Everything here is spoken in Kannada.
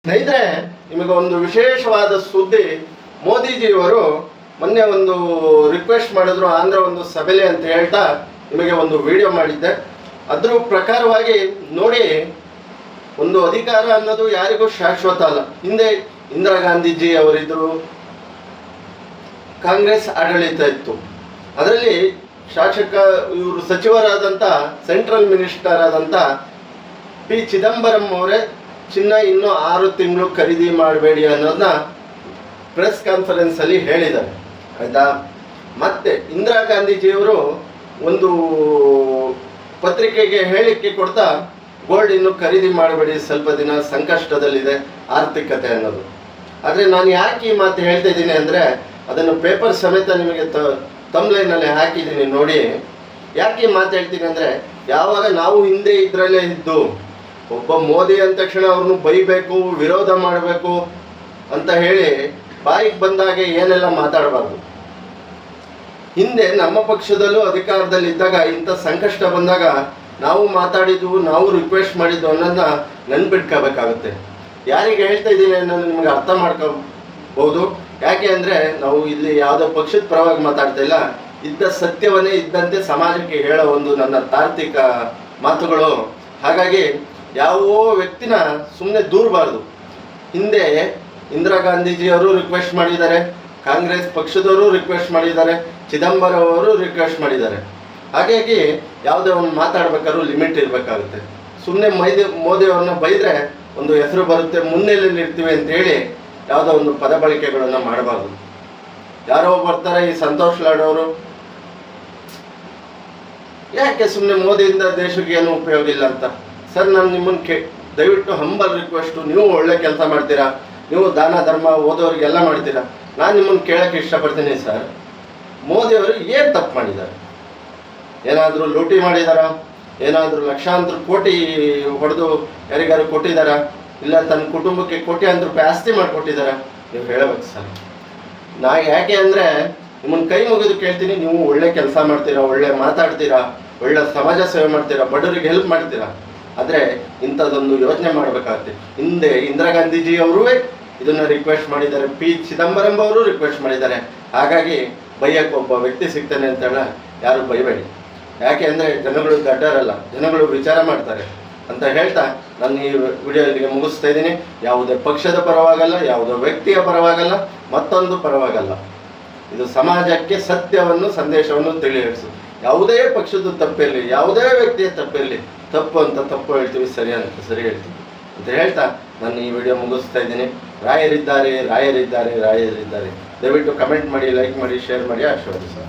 ಸ್ನೇಹಿತರೆ, ನಿಮಗೆ ಒಂದು ವಿಶೇಷವಾದ ಸುದ್ದಿ. ಮೋದಿಜಿಯವರು ಮೊನ್ನೆ ಒಂದು ರಿಕ್ವೆಸ್ಟ್ ಮಾಡಿದ್ರು ಆಂಧ್ರ ಒಂದು ಸಭೆಲೆ ಅಂತ ಹೇಳ್ತಾ ನಿಮಗೆ ಒಂದು ವಿಡಿಯೋ ಮಾಡಿದ್ದೆ. ಅದ್ರ ಪ್ರಕಾರವಾಗಿ ನೋಡಿ, ಒಂದು ಅಧಿಕಾರ ಅನ್ನೋದು ಯಾರಿಗೂ ಶಾಶ್ವತ ಅಲ್ಲ. ಹಿಂದೆ ಇಂದಿರಾ ಗಾಂಧೀಜಿ ಅವರಿದ್ರು, ಕಾಂಗ್ರೆಸ್ ಆಡಳಿತ ಇತ್ತು. ಅದರಲ್ಲಿ ಇವರು ಸಚಿವರಾದಂಥ ಸೆಂಟ್ರಲ್ ಮಿನಿಸ್ಟರ್ ಆದಂಥ ಪಿ ಚಿದಂಬರಂ ಅವರೇ ಚಿನ್ನ ಇನ್ನೂ 6 ತಿಂಗಳು ಖರೀದಿ ಮಾಡಬೇಡಿ ಅನ್ನೋದನ್ನ ಪ್ರೆಸ್ ಕಾನ್ಫರೆನ್ಸಲ್ಲಿ ಹೇಳಿದ್ದಾರೆ, ಆಯಿತಾ. ಮತ್ತೆ ಇಂದಿರಾ ಗಾಂಧೀಜಿಯವರು ಒಂದು ಪತ್ರಿಕೆಗೆ ಹೇಳಿಕೆ ಕೊಡ್ತಾ ಗೋಲ್ಡ್ ಇನ್ನೂ ಖರೀದಿ ಮಾಡಬೇಡಿ, ಸ್ವಲ್ಪ ದಿನ ಸಂಕಷ್ಟದಲ್ಲಿದೆ ಆರ್ಥಿಕತೆ ಅನ್ನೋದು. ಆದರೆ ನಾನು ಯಾಕೆ ಈ ಮಾತು ಹೇಳ್ತಾ ಇದ್ದೀನಿ ಅಂದರೆ, ಅದನ್ನು ಪೇಪರ್ ಸಮೇತ ನಿಮಗೆ ತಮ್ಲೈನಲ್ಲಿ ಹಾಕಿದ್ದೀನಿ ನೋಡಿ. ಯಾಕೆ ಈ ಮಾತು ಹೇಳ್ತೀನಿ ಅಂದರೆ, ಯಾವಾಗ ನಾವು ಹಿಂದೆ ಇದರಲ್ಲೇ ಇದ್ದು ಒಬ್ಬ ಮೋದಿ ಅಂದ ತಕ್ಷಣ ಅವ್ರನ್ನು ಬೈಬೇಕು, ವಿರೋಧ ಮಾಡಬೇಕು ಅಂತ ಹೇಳಿ ಬಾಯಿಗೆ ಬಂದಾಗೆ ಏನೆಲ್ಲ ಮಾತಾಡಬಾರ್ದು. ಹಿಂದೆ ನಮ್ಮ ಪಕ್ಷದಲ್ಲೂ ಅಧಿಕಾರದಲ್ಲಿದ್ದಾಗ ಇಂಥ ಸಂಕಷ್ಟ ಬಂದಾಗ ನಾವು ಮಾತಾಡಿದ್ವು, ನಾವು ರಿಕ್ವೆಸ್ಟ್ ಮಾಡಿದ್ದು ಅನ್ನೋದನ್ನ ನೆನ್ಪಿಟ್ಕೋಬೇಕಾಗುತ್ತೆ. ಯಾರಿಗೆ ಹೇಳ್ತಾ ಇದ್ದೀನಿ ಅನ್ನೋದು ನಿಮಗೆ ಅರ್ಥ ಮಾಡ್ಕೋಬಹುದು. ಯಾಕೆ ಅಂದರೆ, ನಾವು ಇಲ್ಲಿ ಯಾವುದೋ ಪಕ್ಷದ ಪರವಾಗಿ ಮಾತಾಡ್ತಾ ಇಲ್ಲ, ಇದ್ದ ಸತ್ಯವನ್ನೇ ಇದ್ದಂತೆ ಸಮಾಜಕ್ಕೆ ಹೇಳೋ ಒಂದು ನನ್ನ ತಾರ್ಕಿಕ ಮಾತುಗಳು. ಹಾಗಾಗಿ ಯಾವ ವ್ಯಕ್ತಿನ ಸುಮ್ಮನೆ ದೂರಬಾರ್ದು. ಹಿಂದೆ ಇಂದಿರಾ ಗಾಂಧೀಜಿಯವರು ರಿಕ್ವೆಸ್ಟ್ ಮಾಡಿದ್ದಾರೆ, ಕಾಂಗ್ರೆಸ್ ಪಕ್ಷದವರು ರಿಕ್ವೆಸ್ಟ್ ಮಾಡಿದ್ದಾರೆ, ಚಿದಂಬರಂ ಅವರು ರಿಕ್ವೆಸ್ಟ್ ಮಾಡಿದ್ದಾರೆ. ಹಾಗಾಗಿ ಯಾವುದೇ ಒಂದು ಮಾತಾಡ್ಬೇಕಾದ್ರೂ ಲಿಮಿಟ್ ಇರಬೇಕಾಗುತ್ತೆ. ಸುಮ್ಮನೆ ಮೋದಿ ಅವ್ರನ್ನ ಬೈದರೆ ಒಂದು ಹೆಸರು ಬರುತ್ತೆ, ಮುನ್ನೆಲೆಯಲ್ಲಿ ಇರ್ತೀವಿ ಅಂತೇಳಿ ಯಾವುದೋ ಒಂದು ಪದ ಬಳಕೆಗಳನ್ನು ಮಾಡಬಾರ್ದು. ಯಾರೋ ಬರ್ತಾರೆ, ಈ ಸಂತೋಷ್ ಲಾಡ್ ಅವರು, ಯಾಕೆ ಸುಮ್ಮನೆ ಮೋದಿಯಿಂದ ದೇಶಕ್ಕೆ ಏನು ಉಪಯೋಗ ಇಲ್ಲ ಅಂತ. ಸರ್, ನಾನು ನಿಮ್ಮನ್ನು ದಯವಿಟ್ಟು ಹಂಬಲ್ ರಿಕ್ವೆಸ್ಟು, ನೀವು ಒಳ್ಳೆ ಕೆಲಸ ಮಾಡ್ತೀರಾ, ನೀವು ದಾನ ಧರ್ಮ ಓದೋರಿಗೆಲ್ಲ ಮಾಡ್ತೀರಾ. ನಾನು ನಿಮ್ಮನ್ನು ಕೇಳೋಕ್ಕೆ ಇಷ್ಟಪಡ್ತೀನಿ ಸರ್, ಮೋದಿಯವರು ಏನು ತಪ್ಪು ಮಾಡಿದ್ದಾರೆ? ಏನಾದರೂ ಲೂಟಿ ಮಾಡಿದಾರ? ಏನಾದರೂ ಲಕ್ಷಾಂತರ ಕೋಟಿ ಹೊಡೆದು ಯಾರಿಗಾರು ಕೊಟ್ಟಿದ್ದಾರಾ? ಇಲ್ಲ ತನ್ನ ಕುಟುಂಬಕ್ಕೆ ಕೋಟ್ಯಾಂತರ ರೂಪಾಯಿ ಆಸ್ತಿ ಮಾಡಿಕೊಟ್ಟಿದ್ದಾರಾ? ನೀವು ಹೇಳಬೇಕು ಸರ್. ಯಾಕೆ ಅಂದರೆ, ನಿಮ್ಮನ್ನು ಕೈ ಮುಗಿದು ಕೇಳ್ತೀನಿ, ನೀವು ಒಳ್ಳೆ ಕೆಲಸ ಮಾಡ್ತೀರಾ, ಒಳ್ಳೆ ಮಾತಾಡ್ತೀರಾ, ಒಳ್ಳೆ ಸಮಾಜ ಸೇವೆ ಮಾಡ್ತೀರಾ, ಬಡವರಿಗೆ ಹೆಲ್ಪ್ ಮಾಡ್ತೀರಾ. ಆದರೆ ಇಂಥದ್ದೊಂದು ಯೋಚನೆ ಮಾಡಬೇಕಾಗುತ್ತೆ. ಹಿಂದೆ ಇಂದಿರಾ ಗಾಂಧೀಜಿಯವರೂ ಇದನ್ನು ರಿಕ್ವೆಸ್ಟ್ ಮಾಡಿದ್ದಾರೆ, ಪಿ ಚಿದಂಬರಂ ಅವರು ರಿಕ್ವೆಸ್ಟ್ ಮಾಡಿದ್ದಾರೆ. ಹಾಗಾಗಿ ಬೈಯಕ್ಕೆ ಒಬ್ಬ ವ್ಯಕ್ತಿ ಸಿಗ್ತಾನೆ ಅಂತ ಹೇಳ ಯಾರು ಬೈಬೇಡಿ. ಯಾಕೆ ಅಂದರೆ, ಜನಗಳು ದಡ್ಡರಲ್ಲ, ಜನಗಳು ವಿಚಾರ ಮಾಡ್ತಾರೆ ಅಂತ ಹೇಳ್ತಾ ನಾನು ಈ ವಿಡಿಯೋ ಇಲ್ಲಿಗೆ ಮುಗಿಸ್ತಾ ಇದ್ದೀನಿ. ಯಾವುದೇ ಪಕ್ಷದ ಪರವಾಗಲ್ಲ, ಯಾವುದೋ ವ್ಯಕ್ತಿಯ ಪರವಾಗಲ್ಲ, ಮತ್ತೊಂದು ಪರವಾಗಲ್ಲ. ಇದು ಸಮಾಜಕ್ಕೆ ಸತ್ಯವನ್ನು, ಸಂದೇಶವನ್ನು ತಿಳಿಯಿಸು. ಯಾವುದೇ ಪಕ್ಷದ ತಪ್ಪಿರಲಿ, ಯಾವುದೇ ವ್ಯಕ್ತಿಯ ತಪ್ಪಿರಲಿ, ತಪ್ಪು ಅಂತ ತಪ್ಪು ಹೇಳ್ತೀವಿ, ಸರಿ ಅಂತ ಸರಿ ಹೇಳ್ತೀವಿ ಅಂತ ಹೇಳ್ತಾ ನಾನು ಈ ವಿಡಿಯೋ ಮುಗಿಸ್ತಾ ಇದ್ದೀನಿ. ರಾಯರಿದ್ದಾರೆ, ರಾಯರಿದ್ದಾರೆ, ರಾಯರಿದ್ದಾರೆ. ದಯವಿಟ್ಟು ಕಮೆಂಟ್ ಮಾಡಿ, ಲೈಕ್ ಮಾಡಿ, ಶೇರ್ ಮಾಡಿ, ಆಶೀರ್ವದಿಸಿ.